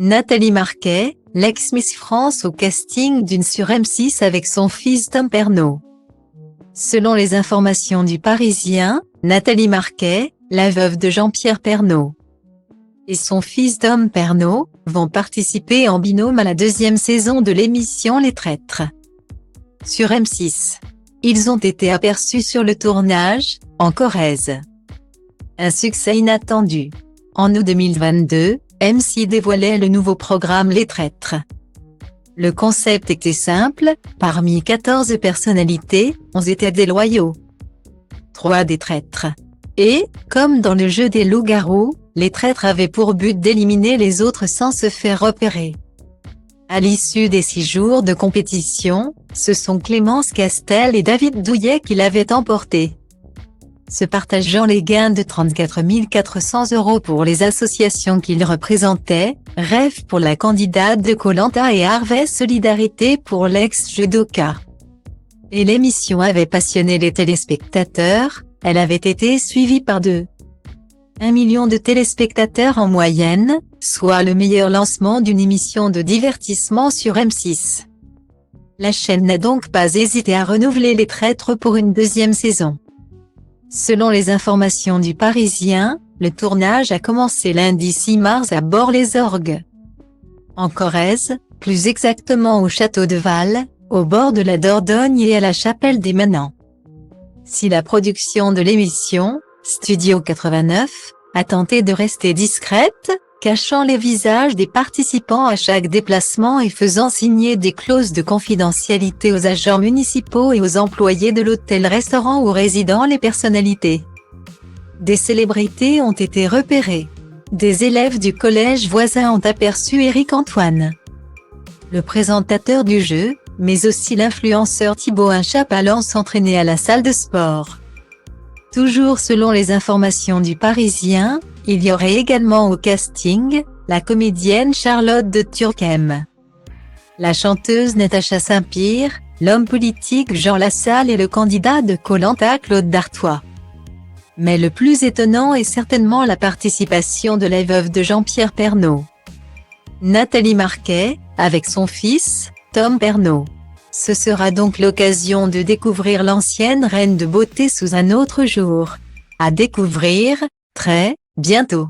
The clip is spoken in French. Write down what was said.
Nathalie Marquet, l'ex-Miss France au casting d'une sur M6 avec son fils Tom Pernaut. Selon les informations du Parisien, Nathalie Marquet, la veuve de Jean-Pierre Pernaut, et son fils Tom Pernaut, vont participer en binôme à la deuxième saison de l'émission Les Traîtres. Sur M6, ils ont été aperçus sur le tournage, en Corrèze. Un succès inattendu. En août 2022, M6 dévoilait le nouveau programme Les Traîtres. Le concept était simple, parmi 14 personnalités, 11 étaient des loyaux, 3 des traîtres. Et, comme dans le jeu des loups-garous, les traîtres avaient pour but d'éliminer les autres sans se faire repérer. À l'issue des 6 jours de compétition, ce sont Clémence Castel et David Douillet qui l'avaient emporté, se partageant les gains de 34 400 € pour les associations qu'ils représentaient, Rêve pour la candidate de Koh-Lanta et Harvey Solidarité pour l'ex-judoka. Et l'émission avait passionné les téléspectateurs, elle avait été suivie par 1 million de téléspectateurs en moyenne, soit le meilleur lancement d'une émission de divertissement sur M6. La chaîne n'a donc pas hésité à renouveler Les Traîtres pour une deuxième saison. Selon les informations du Parisien, le tournage a commencé lundi 6 mars à Bord-les-Orgues, en Corrèze, plus exactement au château de Val, au bord de la Dordogne et à la chapelle des Manants. Si la production de l'émission, Studio 89, a tenté de rester discrète, cachant les visages des participants à chaque déplacement et faisant signer des clauses de confidentialité aux agents municipaux et aux employés de l'hôtel-restaurant où résident les personnalités. Des célébrités ont été repérées. Des élèves du collège voisin ont aperçu Éric Antoine, le présentateur du jeu, mais aussi l'influenceur Thibaut Inchap allant s'entraîner à la salle de sport. Toujours selon les informations du Parisien, il y aurait également au casting, la comédienne Charlotte de Turckheim, la chanteuse Natacha Saint-Pierre, l'homme politique Jean Lassalle et le candidat de Koh-Lanta Claude Dartois. Mais le plus étonnant est certainement la participation de la veuve de Jean-Pierre Pernaut, Nathalie Marquet, avec son fils, Tom Pernaut. Ce sera donc l'occasion de découvrir l'ancienne reine de beauté sous un autre jour. À découvrir, très bientôt.